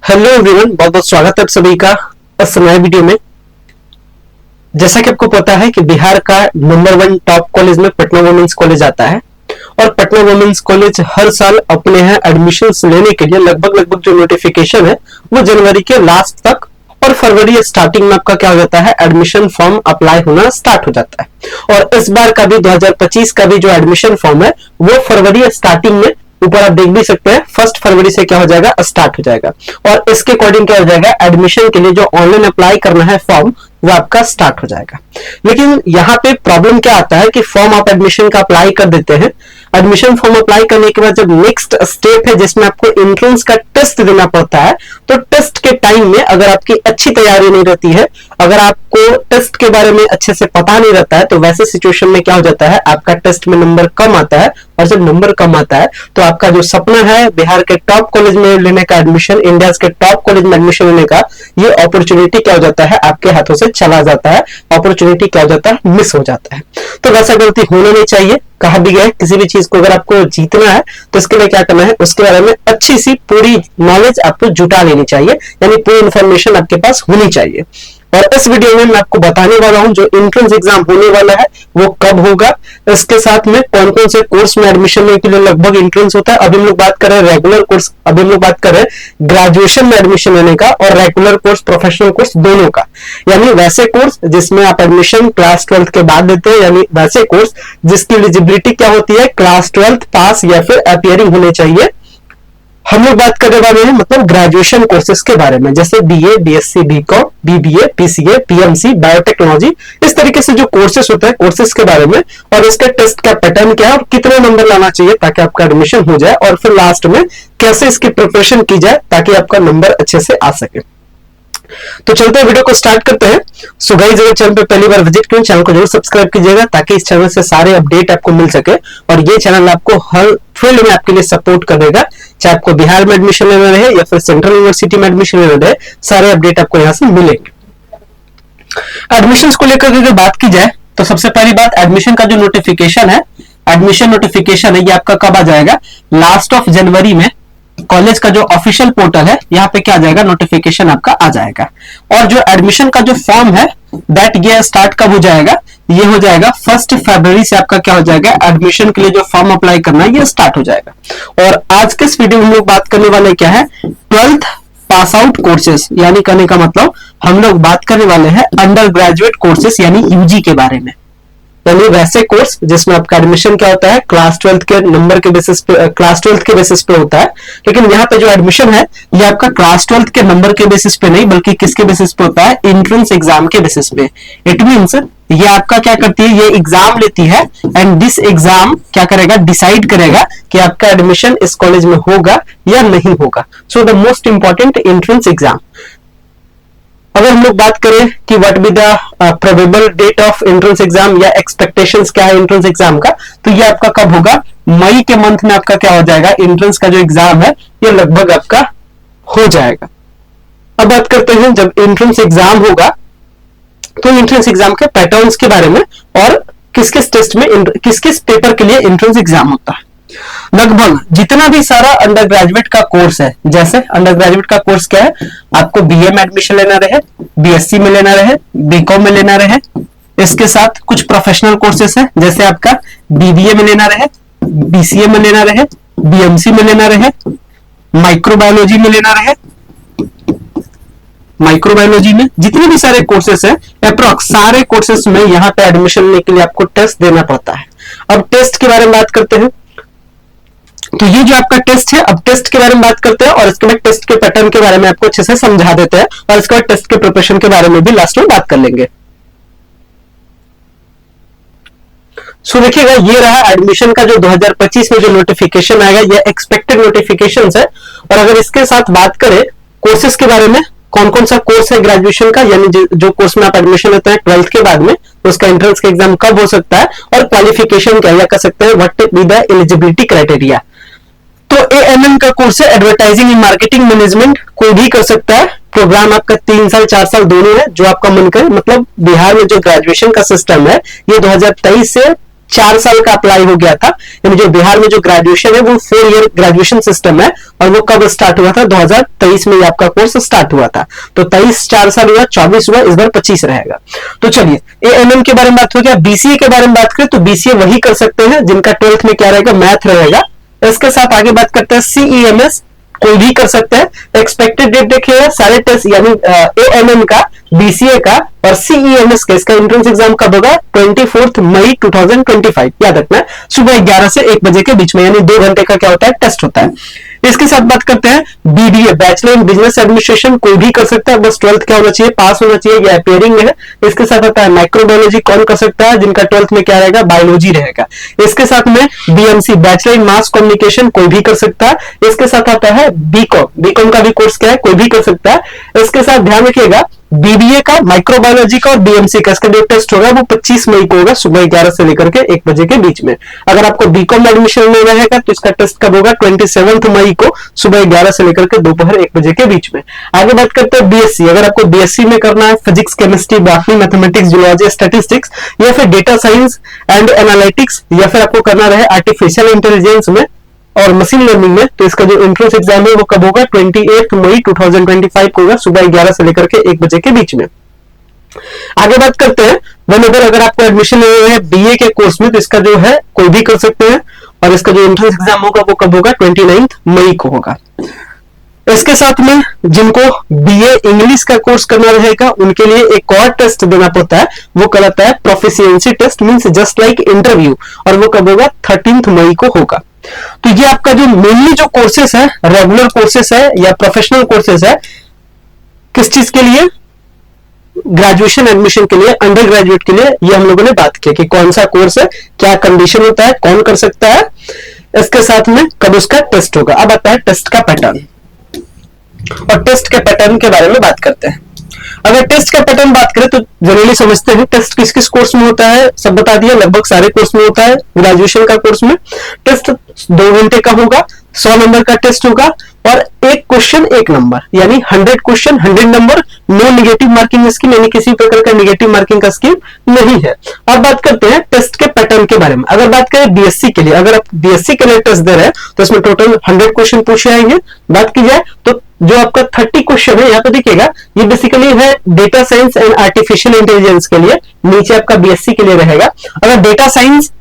Hello everyone, बहुत बहुत स्वागत है आप सभी का इस नए वीडियो में। जैसा कि आपको पता है कि बिहार का नंबर 1 टॉप कॉलेज में पटना वुमेन्स कॉलेज आता है और पटना वुमेन्स कॉलेज हर साल अपने यहाँ एडमिशन्स लेने के लिए लगभग जो नोटिफिकेशन है वो जनवरी के लास्ट तक और फरवरी स्टार्टिंग में आपका क्या हो जाता है, एडमिशन फॉर्म अप्लाई होना स्टार्ट हो जाता है। और इस बार का भी 2025 का भी जो एडमिशन फॉर्म है वो फरवरी स्टार्टिंग में, ऊपर आप देख भी सकते हैं, 1 फरवरी से क्या हो जाएगा, स्टार्ट हो जाएगा। और इसके अकॉर्डिंग क्या हो जाएगा, एडमिशन के लिए जो ऑनलाइन अप्लाई करना है फॉर्म वो आपका स्टार्ट हो जाएगा। लेकिन यहाँ पे प्रॉब्लम क्या आता है कि फॉर्म आप एडमिशन का अप्लाई कर देते हैं, एडमिशन फॉर्म अप्लाई करने के बाद जब नेक्स्ट स्टेप है जिसमें आपको एंट्रेंस का टेस्ट देना पड़ता है, तो टेस्ट के टाइम में अगर आपकी अच्छी तैयारी नहीं रहती है, अगर आपको टेस्ट के बारे में अच्छे से पता नहीं रहता है, तो वैसे सिचुएशन में क्या हो जाता है, आपका टेस्ट में नंबर कम आता है। और जब नंबर कम आता है तो आपका जो सपना है बिहार के टॉप कॉलेज में लेने का एडमिशन, इंडिया के टॉप कॉलेज में एडमिशन लेने का, ये अपॉर्चुनिटी क्या हो जाता है, आपके हाथों से चला जाता है, अपॉर्चुनिटी क्या हो जाता है, मिस हो जाता है। तो वैसा गलती होना नहीं चाहिए। कहा भी गया है किसी भी चीज को अगर आपको जीतना है तो इसके लिए क्या करना है, उसके बारे में अच्छी सी पूरी नॉलेज आपको जुटा लेनी चाहिए, यानी पूरी इंफॉर्मेशन आपके पास होनी चाहिए। और इस वीडियो में मैं आपको बताने वाला हूं जो एंट्रेंस एग्जाम होने वाला है वो कब होगा, इसके साथ में कौन कौन से कोर्स में एडमिशन लेने के लिए लगभग एंट्रेंस होता है। अभी हम लोग बात कर रहे हैं रेगुलर कोर्स, अभी हम लोग बात कर रहे हैं ग्रेजुएशन में एडमिशन लेने का, और रेगुलर कोर्स प्रोफेशनल कोर्स दोनों का, यानी वैसे कोर्स जिसमें आप एडमिशन क्लास 12th के बाद देते हैं, यानी वैसे कोर्स जिसकी एलिजिबिलिटी क्या होती है, क्लास 12th पास या फिर अपीयरिंग होने चाहिए। हम लोग बात करने वाले हैं मतलब ग्रेजुएशन कोर्सेज के बारे में, जैसे BA, BSc, BCom, BBA, PCA, PMC, biotechnology, इस तरीके से जो कोर्सेज होते हैं कोर्सेज के बारे में, और इसके टेस्ट का पैटर्न क्या है और कितने नंबर लाना चाहिए ताकि आपका एडमिशन हो जाए, और फिर लास्ट में कैसे इसकी प्रिपरेशन की जाए ताकि आपका नंबर अच्छे से आ सके। तो चलते हैं वीडियो को स्टार्ट करते हैं। सो गाइस, अगर चैनल पे पहली बार विजिट करें, चैनल को जरूर सब्सक्राइब कीजिएगा ताकि इस चैनल से सारे अपडेट आपको मिल सके, और ये चैनल आपको हर फील्ड में आपके लिए सपोर्ट करेगा, चाहे आपको बिहार में एडमिशन लेना रहे या फिर सेंट्रल यूनिवर्सिटी में एडमिशन लेना रहे, सारे अपडेट आपको यहाँ से मिलेंगे। एडमिशन को लेकर अगर बात की जाए तो सबसे पहली बात, एडमिशन का जो नोटिफिकेशन है, एडमिशन नोटिफिकेशन है, ये आपका कब आ जाएगा, लास्ट ऑफ जनवरी में कॉलेज का जो ऑफिशियल पोर्टल है यहाँ पे क्या आ जाएगा, नोटिफिकेशन आपका आ जाएगा। और जो एडमिशन का जो फॉर्म है दैट ये स्टार्ट कब हो जाएगा, ये हो जाएगा 1 फरवरी से आपका क्या हो जाएगा, एडमिशन के लिए जो फॉर्म अप्लाई करना है ये स्टार्ट हो जाएगा। और आज के इस वीडियो में हम लोग बात करने वाले क्या है, 12th पास आउट कोर्सेज, यानी कहने का मतलब हम लोग बात करने वाले हैं अंडर ग्रेजुएट कोर्सेज यानी यूजी के बारे में, यानी वैसे कोर्स जिसमें आपका एडमिशन क्या होता है, क्लास 12th के नंबर के बेसिस पे, क्लास 12th के बेसिस पे होता है। लेकिन यहाँ पे जो एडमिशन है ये आपका क्लास 12th के नंबर के बेसिस पे नहीं, बल्कि किसके बेसिस पे होता है, एंट्रेंस एग्जाम के बेसिस पे। इट मींस ये आपका क्या करती है, ये एग्जाम लेती है एंड दिस एग्जाम क्या करेगा, डिसाइड करेगा कि आपका एडमिशन इस कॉलेज में होगा या नहीं होगा। So the most important entrance exam. अगर हम लोग बात करें कि what be the probable date of entrance exam या एक्सपेक्टेशंस क्या है एंट्रेंस एग्जाम का, तो ये आपका कब होगा, मई के मंथ में आपका क्या हो जाएगा, एंट्रेंस का जो एग्जाम है ये लगभग आपका हो जाएगा। अब बात करते हैं जब एंट्रेंस एग्जाम होगा तो एंट्रेंस एग्जाम के पैटर्न्स के बारे में और किस किस टेस्ट में, किस किस पेपर के लिए एंट्रेंस एग्जाम होता है। लगभग जितना भी सारा अंडर ग्रेजुएट का कोर्स है, जैसे अंडर ग्रेजुएट का कोर्स क्या है, आपको बीए में एडमिशन लेना रहे, बीएससी में लेना रहे, बीकॉम में लेना रहे, इसके साथ कुछ प्रोफेशनल कोर्सेस है, जैसे आपका बीबीए में लेना रहे, बीसीए में लेना रहे, बीएमसी में लेना रहे, माइक्रोबायोलॉजी में लेना रहे, माइक्रोबायोलॉजी में जितने भी सारे कोर्सेस है, अप्रॉक्स सारे कोर्सेस में यहाँ पे एडमिशन लेने के लिए आपको टेस्ट देना पड़ता है। अब टेस्ट के बारे में बात करते हैं, तो ये जो आपका टेस्ट है, अब टेस्ट के बारे में बात करते हैं और इसके बाद टेस्ट के पैटर्न के बारे में आपको अच्छे से समझा देते हैं, और इसके बाद टेस्ट के प्रिपरेशन के बारे में भी लास्ट में बात कर लेंगे। सो देखिएगा, ये रहा एडमिशन का जो 2025 में जो नोटिफिकेशन आएगा, ये एक्सपेक्टेड नोटिफिकेशन है। और अगर इसके साथ बात करें कोर्सेज के बारे में, कौन कौन सा कोर्स है ग्रेजुएशन का, यानी जो कोर्स में आप एडमिशन लेते हैं 12th के बाद में, तो उसका एंट्रेंस का एग्जाम कब हो सकता है, और क्वालिफिकेशन क्या या कर सकते हैं, what be the eligibility criteria. तो एएमएम का कोर्स है, एडवर्टाइजिंग एंड मार्केटिंग मैनेजमेंट, कोई भी कर सकता है। प्रोग्राम आपका 3 साल 4 साल दोनों है, जो आपका मन करे। मतलब बिहार में जो ग्रेजुएशन का सिस्टम है ये 2023 से 4 साल का अप्लाई हो गया था। यानी जो बिहार में जो ग्रेजुएशन है वो 4 ईयर ग्रेजुएशन सिस्टम है, और वो कब स्टार्ट हुआ था? 2023 में आपका कोर्स स्टार्ट हुआ था। तो 23 4 साल हुआ, 24 हुआ, इस बार 25 रहेगा। तो चलिए एएनएम के बारे में बात हो गया। बीसीए के बारे में बात करें तो बीसीए वही कर सकते हैं जिनका 12th में क्या रहेगा? मैथ रहेगा। इसके साथ आगे बात करते हैं सीईएमएस, कोई भी कर सकता है। एक्सपेक्टेड डेट देखिएगा, सारे टेस्ट यानी एएनएम का, बीसीए का और सीईएमएस का, इसका एंट्रेंस एग्जाम कब होगा? 24 मई 2025। याद रखना है, सुबह 11 से 1 बजे के बीच में, यानी 2 घंटे का क्या होता है? टेस्ट होता है। इसके साथ बात करते हैं BBA, bachelor in business administration, कोई भी कर सकता है, बस 12th क्या होना चाहिए? पास होना चाहिए, या अपियरिंग है। इसके साथ आता है माइक्रोबायोलॉजी, कौन कर सकता है? जिनका 12th में क्या रहेगा? बायोलॉजी रहेगा। इसके साथ में BMC, bachelor in mass communication, कोई भी कर सकता है। इसके साथ आता है बीकॉम, बीकॉम का भी कोर्स क्या है? कोई भी कर सकता है। इसके साथ ध्यान रखिएगा बीबीए का, माइक्रोबायोलॉजी का और बीएमसी का, इसका जो टेस्ट होगा वो 25 मई को होगा, सुबह 11 से लेकर के 1 बजे के बीच में। अगर आपको बीकॉम एडमिशन में रहेगा तो इसका टेस्ट कब होगा? 27 मई को, सुबह 11 से लेकर के दोपहर 1 बजे के बीच में। आगे बात करते हैं बीएससी। अगर आपको बीएससी में करना है physics, chemistry, botany, mathematics, zoology, statistics, या फिर डेटा साइंस एंड एनालिटिक्स, या फिर आपको करना रहे आर्टिफिशियल इंटेलिजेंस में और मशीन लर्निंग में, तो इसका जो एंट्रेंस एग्जाम है वो कब होगा? 28 मई 2025 को होगा, सुबह 11 से लेकर के 1 बजे के बीच में। आगे बात करते हैं अगर आपको एडमिशन ले रहे हैं बीए के कोर्स में तो इसका जो है कोई भी कर सकते हैं, और इसका जो एंट्रेंस एग्जाम होगा वो कब होगा? 29 मई को होगा। इसके साथ में जिनको बीए इंग्लिश का कोर्स करना रहेगा उनके लिए एक और टेस्ट देना पड़ता है, वो कहलाता है proficiency test, means just like interview, और वो कब होगा? 13 मई को होगा। तो ये आपका जो मेनली जो कोर्सेस है, रेगुलर कोर्सेस है या प्रोफेशनल कोर्सेस है, किस चीज के लिए? ग्रेजुएशन एडमिशन के लिए, अंडर ग्रेजुएट के लिए। ये हम लोगों ने बात की कि कौन सा कोर्स है, क्या कंडीशन होता है, कौन कर सकता है, इसके साथ में कब उसका टेस्ट होगा। अब आता है टेस्ट का पैटर्न, और टेस्ट के पैटर्न के बारे में बात करते हैं। अगर टेस्ट का पैटर्न बात करें तो जनरली समझते हैं टेस्ट किस किस कोर्स में होता है, सब बता दिया, लगभग सारे कोर्स में होता है। ग्रेजुएशन का कोर्स में टेस्ट 2 घंटे का होगा, 100 नंबर का टेस्ट होगा, और एक क्वेश्चन 1 नंबर, यानी 100 question 100 number, no negative marking scheme, यानी किसी प्रकार का नेगेटिव मार्किंग का स्कीम नहीं है। अब बात करते हैं टेस्ट के पैटर्न के बारे में। अगर बात करें बीएससी के लिए, अगर आप बीएससी के लिए टेस्ट दे रहे हैं तो इसमें टोटल 100 क्वेश्चन पूछे आएंगे। बात की जाए तो जो आपका 30 क्वेश्चन है, यहाँ पे देखिएगा, ये बेसिकली है data science and artificial intelligence के लिए, नीचे आपका बीएससी के लिए रहेगा। अगर डेटा साइंस,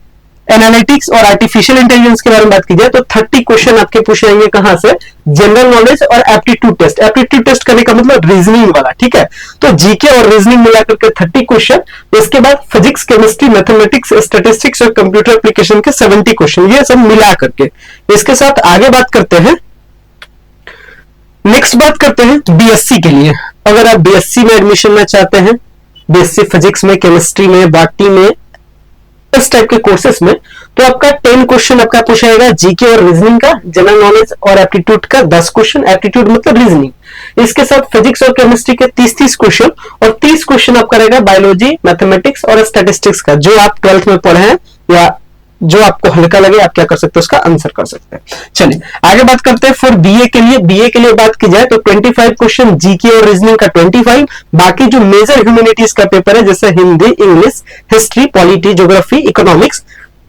एनालिटिक्स और आर्टिफिशियल इंटेलिजेंस के बारे में बात की जाए तो 30 क्वेश्चन आपके पूछे जाएंगे। कहां से? जनरल नॉलेज और एप्टीट्यूड टेस्ट। एप्टीट्यूड टेस्ट करने का मतलब रीजनिंग वाला, ठीक है। तो जीके और रीजनिंग मिलाकर के 30 क्वेश्चन, इसके बाद फिजिक्स, केमिस्ट्री, मैथमेटिक्स, स्टैटिस्टिक्स और कंप्यूटर एप्लीकेशन के 70 क्वेश्चन, ये सब मिला करके। इसके साथ आगे बात करते हैं, नेक्स्ट बात करते हैं बीएससी के लिए। अगर आप बीएससी में एडमिशन लेना चाहते हैं, बीएससी फिजिक्स में, केमिस्ट्री में, बॉटनी में, इस टाइप के कोर्सेस में, तो आपका 10 क्वेश्चन आपका पूछा जाएगा जीके और रीजनिंग का, जनरल नॉलेज और एप्टीट्यूड का 10 क्वेश्चन, एप्टीट्यूड मतलब रीजनिंग। इसके साथ फिजिक्स और केमिस्ट्री के 30 क्वेश्चन, और 30 क्वेश्चन आपका रहेगा बायोलॉजी, मैथमेटिक्स और स्टैटिस्टिक्स का, जो आप 12th में पढ़े हैं या जो आपको हल्का लगे आप क्या कर सकते हैं, उसका आंसर कर सकते हैं। चलिए आगे बात करते हैं फॉर बीए के लिए। बीए के लिए बात की जाए तो 25 क्वेश्चन जीके और रीजनिंग का 25, बाकी जो मेजर ह्यूमैनिटीज का पेपर है जैसे Hindi, English, history, polity, geography, economics,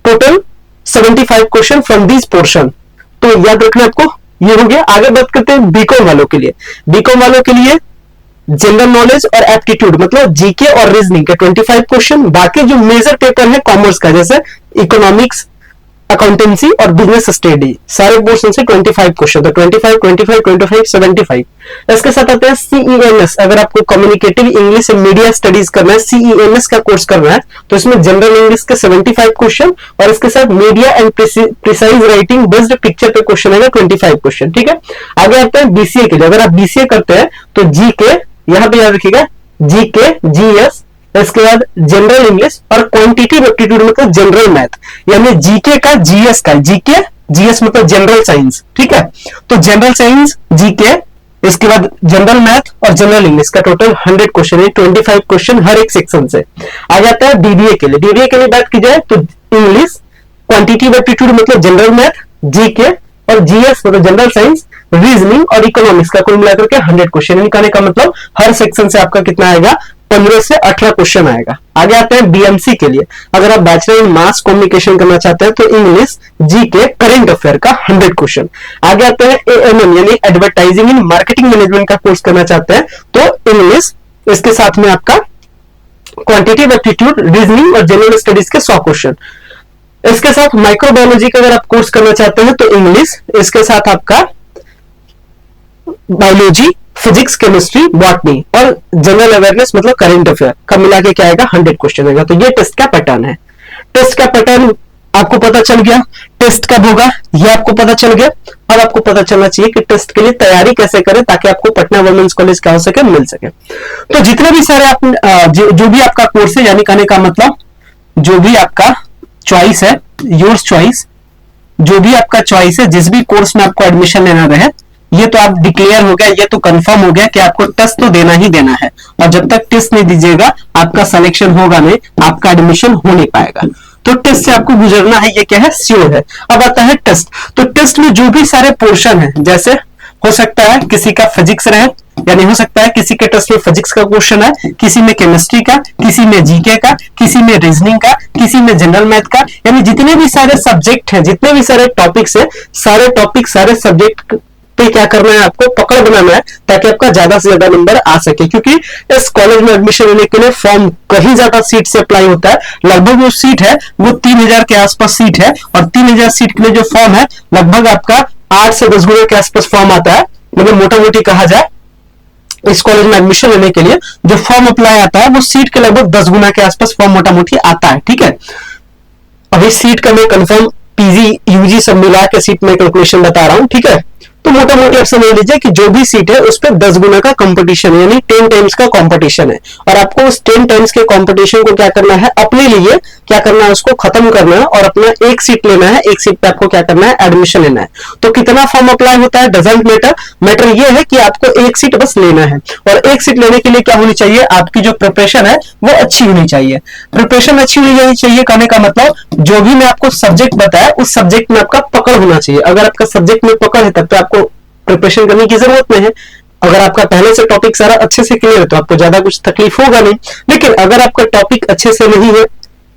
total 75 question from this portion. तो याद रखना आपको, ये हो गया। आगे बात करते हैं बीकॉम वालों के लिए। बीकॉम वालों के लिए जनरल नॉलेज और एप्टीट्यूड मतलब जीके और रीजनिंग के 25 क्वेश्चन, बाकी जो मेजर पेपर है कॉमर्स का जैसे इकोनॉमिक्स, अकाउंटेंसी और बिजनेस स्टडी, सारे पोर्शन से 25 क्वेश्चन, तो 25 25 25 75। इसके साथ आते हैं सीईएमएस। अगर आपको communicative English and media studies करना है, सीईएमएस का कोर्स करना है, तो इसमें जनरल इंग्लिश के 75 क्वेश्चन और इसके साथ media and precise writing based picture पे क्वेश्चन है 25 क्वेश्चन, ठीक है। आगे आते हैं बीसीए के लिए। अगर आप बीसीए करते हैं तो जीके, यहां पे याद रखिएगा, जीके, जीएस, इसके बाद जनरल इंग्लिश और क्वांटिटेटिव एप्टीट्यूड मतलब जनरल मैथ, यानी जीके का जीएस का, जीके जीएस मतलब जनरल साइंस, ठीक है। तो जनरल साइंस, जीके, इसके बाद जनरल मैथ और जनरल इंग्लिश का टोटल 100 क्वेश्चन है, 25 क्वेश्चन हर एक सेक्शन से। आ जाता है डीबीए के लिए। डीबीए के लिए बात की जाए तो इंग्लिश, क्वांटिटेटिव एप्टीट्यूड मतलब जनरल मैथ, जीके और जीएस मतलब जनरल साइंस, रीजनिंग और इकोनॉमिक्स का कुल मिलाकर के 100 क्वेश्चन। कहने का मतलब हर सेक्शन से आपका कितना आएगा, 15 से 18 क्वेश्चन आएगा। आगे आते हैं बीएमसी के लिए। अगर आप बैचलर इन मास कम्युनिकेशन करना चाहते हैं तो इंग्लिश, जीके, करंट अफेयर का 100 क्वेश्चन। आगे आते हैं एएमएम यानी एडवर्टाइजिंग इन मार्केटिंग मैनेजमेंट का कोर्स करना चाहते हैं तो इंग्लिश, इसके साथ में आपका क्वांटिटेटिव एप्टीट्यूड, रीजनिंग और जनरल स्टडीज के 100 क्वेश्चन। इसके साथ माइक्रोबायोलॉजी का अगर आप कोर्स करना चाहते हैं तो इंग्लिश, इसके साथ आपका बायोलॉजी, फिजिक्स, केमिस्ट्री, बॉटनी और जनरल अवेयरनेस मतलब करंट अफेयर का मिला के क्या आएगा, 100 क्वेश्चन आएगा। तो ये टेस्ट का पैटर्न है। टेस्ट का पैटर्न आपको पता चल गया, टेस्ट कब होगा ये आपको पता चल गया। और आपको पता चलना चाहिए कि टेस्ट के लिए तैयारी कैसे करें ताकि आपको पटना वुमेन्स कॉलेज क्या हो सके, मिल सके। तो जितने भी सारे आप जो भी आपका कोर्स है, यानी कहने का मतलब जो भी आपका चॉइस है, योर्स चॉइस, जो भी आपका चॉइस है, जिस भी कोर्स में आपको एडमिशन लेना रहे, ये तो आप डिक्लेयर हो गया, ये तो कंफर्म हो गया कि आपको टेस्ट तो देना ही देना है। और जब तक टेस्ट नहीं दीजिएगा आपका सिलेक्शन होगा नहीं, आपका एडमिशन हो नहीं पाएगा। तो टेस्ट से आपको गुजरना है, ये क्या है, श्योर है। अब आता है टेस्ट। तो टेस्ट में जो भी सारे पोर्शन है, जैसे हो सकता है किसी का फिजिक्स रहे, यानी हो सकता है किसी के टेस्ट में फिजिक्स का क्वेश्चन है, किसी में केमिस्ट्री का, किसी में जीके का, किसी में रीजनिंग का, किसी में जनरल मैथ का, यानी जितने भी सारे सब्जेक्ट हैं, जितने भी सारे टॉपिक्स है, सारे टॉपिक सारे सब्जेक्ट पे क्या करना है, आपको पकड़ बनाना है ताकि आपका ज्यादा से ज्यादा नंबर आ सके। क्योंकि इस कॉलेज में एडमिशन लेने के लिए फॉर्म कहीं ज्यादा सीट से अप्लाई होता है। लगभग जो सीट है वो 3000 के आसपास सीट है, और 3000 सीट के लिए जो फॉर्म है लगभग आपका 8 से 10 गुना के आसपास फॉर्म आता है। मतलब मोटा मोटी कहा जाए इस कॉलेज में एडमिशन लेने के लिए जो फॉर्म अप्लाई आता है वो सीट के लगभग 10 गुना के आसपास फॉर्म मोटा मोटी आता है। ठीक है, अभी सीट का मैं कंफर्म पीजी यूजी सब मिला के सीट में कैलकुलेशन बता रहा हूं। ठीक है, तो मोटा मोटी आप समझ लीजिए कि जो भी सीट है उस पर 10 गुना का कंपटीशन है, यानी 10 टाइम्स का कंपटीशन है। और आपको उस 10 टाइम्स के कंपटीशन को क्या करना है, अपने लिए क्या करना है, उसको खत्म करना है और अपना एक सीट लेना है। एक सीट पे आपको क्या करना है, एडमिशन लेना है। तो कितना फॉर्म अप्लाई होता है डजंट मैटर, मैटर ये है कि आपको एक सीट बस लेना है। और एक सीट लेने के लिए क्या होनी चाहिए, आपकी जो प्रिपरेशन है वो अच्छी होनी चाहिए। प्रिपरेशन अच्छी होनी चाहिए कहने का मतलब जो भी मैं आपको सब्जेक्ट बताया उस सब्जेक्ट में आपका पकड़ होना चाहिए। अगर आपका सब्जेक्ट में पकड़ है तब तो आपको प्रिपरेशन करने की जरूरत नहीं है। अगर आपका पहले से टॉपिक सारा अच्छे से क्लियर है तो आपको ज्यादा कुछ तकलीफ होगा नहीं। लेकिन अगर आपका टॉपिक अच्छे से नहीं है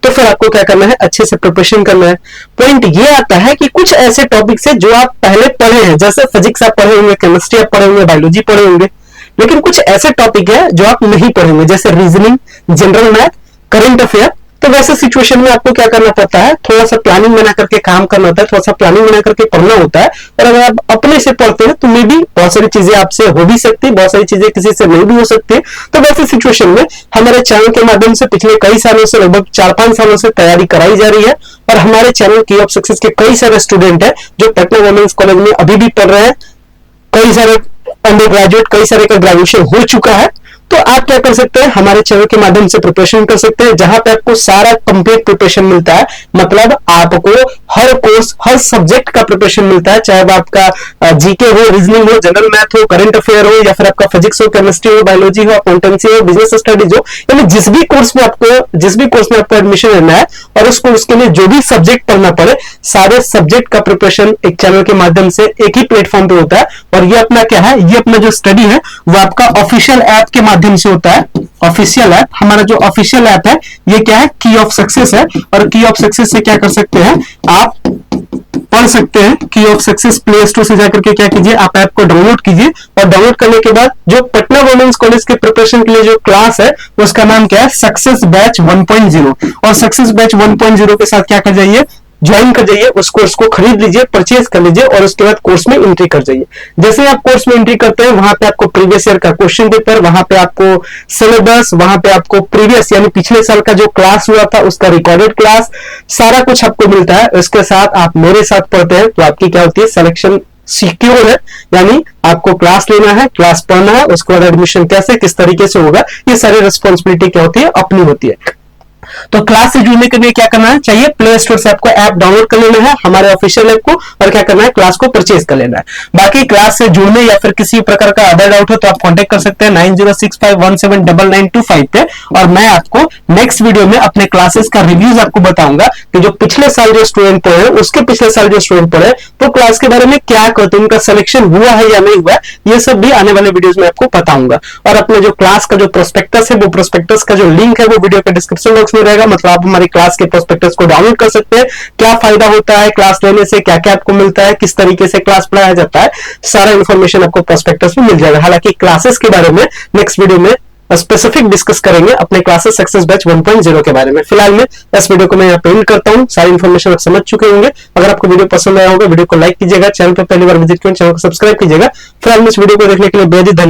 तो फिर आपको क्या करना है, अच्छे से प्रिपरेशन करना है। पॉइंट ये आता है कि कुछ ऐसे टॉपिक्स है जो आप पहले पढ़े हैं, जैसे फिजिक्स आप पढ़े होंगे, केमिस्ट्री आप पढ़े होंगे, बायोलॉजी पढ़े होंगे, लेकिन कुछ ऐसे टॉपिक है जो आप नहीं पढ़ेंगे, जैसे reasoning, general math, current affair. तो वैसे सिचुएशन में आपको क्या करना पड़ता है, थोड़ा सा प्लानिंग बना करके काम करना होता है, थोड़ा सा प्लानिंग बना करके पढ़ना होता है। और अगर आप अपने से पढ़ते हैं तो मे भी बहुत सारी चीजें आपसे हो भी सकती है, बहुत सारी चीजें किसी से नहीं भी हो सकती है। तो वैसे सिचुएशन में हमारे चैनल के माध्यम से पिछले कई सालों से, लगभग 4-5 सालों से तैयारी कराई जा रही है। और हमारे चैनल की ऑफ सक्सेस के कई सारे स्टूडेंट है जो पटना वुमेन्स कॉलेज में अभी भी पढ़ रहे हैं। कई सारे अंडर ग्रेजुएट, कई सारे का ग्रेजुएशन हो चुका है। तो आप क्या कर सकते हैं, हमारे चैनल के माध्यम से प्रिपरेशन कर सकते हैं, जहां पे आपको सारा कंप्लीट प्रिपरेशन मिलता है। मतलब आपको हर कोर्स, हर सब्जेक्ट का प्रिपरेशन मिलता है, चाहे वो आपका जीके हो, रीजनिंग हो, जनरल मैथ हो, करंट अफेयर हो, या फिर आपका फिजिक्स हो, केमिस्ट्री हो, बायोलॉजी हो, अकाउंटेंसी हो, बिजनेस स्टडीज हो, यानी जिस भी कोर्स में आपको एडमिशन लेना है और उस कोर्स के लिए जो भी सब्जेक्ट पढ़ना पड़े, सारे सब्जेक्ट का प्रिपरेशन एक चैनल के माध्यम से एक ही प्लेटफॉर्म पे होता है। और ये अपना क्या है, ये अपना जो स्टडी है वो आपका ऑफिशियल ऐप के माध्यम से होता है। ऑफिशियल ऐप, हमारा जो ऑफिशियल ऐप है ये क्या है, की ऑफ सक्सेस है। और की ऑफ सक्सेस से क्या कर सकते हैं, आप पढ़ सकते हैं। की ऑफ सक्सेस प्ले स्टोर से जाकर के क्या कीजिए, आप ऐप को डाउनलोड कीजिए। और डाउनलोड करने के बाद जो पटना वुमेन्स कॉलेज के प्रिपरेशन के लिए जो क्लास है उसका नाम क्या है, सक्सेस बैच 1.0। और सक्सेस बैच 1.0 के साथ क्या कर जाइए, ज्वाइन कर जाइए, उस कोर्स को खरीद लीजिए, परचेज कर लीजिए और उसके बाद कोर्स में एंट्री कर जाइए। जैसे आप कोर्स में एंट्री करते हैं वहां पे आपको प्रीवियस ईयर का क्वेश्चन पेपर, वहां पे आपको सिलेबस, वहां पे आपको प्रीवियस यानी पिछले साल का जो क्लास हुआ था उसका रिकॉर्डेड क्लास, सारा कुछ आपको मिलता है। उसके साथ आप मेरे साथ पढ़ते हैं तो आपकी क्या होती है, सिलेक्शन सिक्योर है। यानी आपको क्लास लेना है, क्लास पढ़ना है, उसके बाद एडमिशन कैसे किस तरीके से होगा, ये सारी रिस्पॉन्सिबिलिटी क्या होती है, अपनी होती है। तो क्लास से जुड़ने के लिए क्या करना है चाहिए, प्ले स्टोर से आपको ऐप डाउनलोड कर लेना है हमारे ऑफिशियल ऐप को, और क्या करना है क्लास को परचेज कर लेना है। बाकी क्लास से जुड़ने या फिर किसी प्रकार का अदर डाउट हो तो आप कांटेक्ट कर सकते हैं 9065179925 पे, और मैं आपको नेक्स्ट वीडियो में अपने क्लासेस का रिव्यूज आपको बताऊंगा कि जो पिछले साल जो स्टूडेंट पढ़े उसके पिछले साल जो स्टूडेंट पढ़े तो क्लास के बारे में क्या कहते हैं, उनका सिलेक्शन हुआ है या नहीं हुआ है, ये सब भी आने वाले वीडियोस में आपको बताऊंगा। और अपने जो क्लास का जो प्रोस्पेक्टस है वो प्रोस्पेक्टस का जो लिंक है वो वीडियो के डिस्क्रिप्शन बॉक्स में रहेगा, मतलब आप हमारी क्लास के प्रोस्पेक्टस को डाउनलोड कर सकते हैं। क्या फायदा होता है क्लास लेने से, क्या क्या आपको मिलता है, किस तरीके से क्लास पढ़ाया जाता है, सारा इंफॉर्मेशन आपको प्रोस्पेक्टस में मिल जाएगा। हालांकि क्लासेस के बारे में नेक्स्ट वीडियो में स्पेसिफिक डिस्कस करेंगे अपने क्लासेस सक्सेस बैच 1.0 के बारे में। फिलहाल मैं इस वीडियो को मैं यहाँ पे एंड करता हूँ, सारी इन्फॉर्मेशन आप समझ चुके होंगे। अगर आपको वीडियो पसंद आया होगा वीडियो को लाइक कीजिएगा, चैनल पर पहली बार विजिट करें चैनल को सब्सक्राइब कीजिएगा। फिलहाल मैं इस वीडियो को देखने के लिए बेहद धन्यवाद।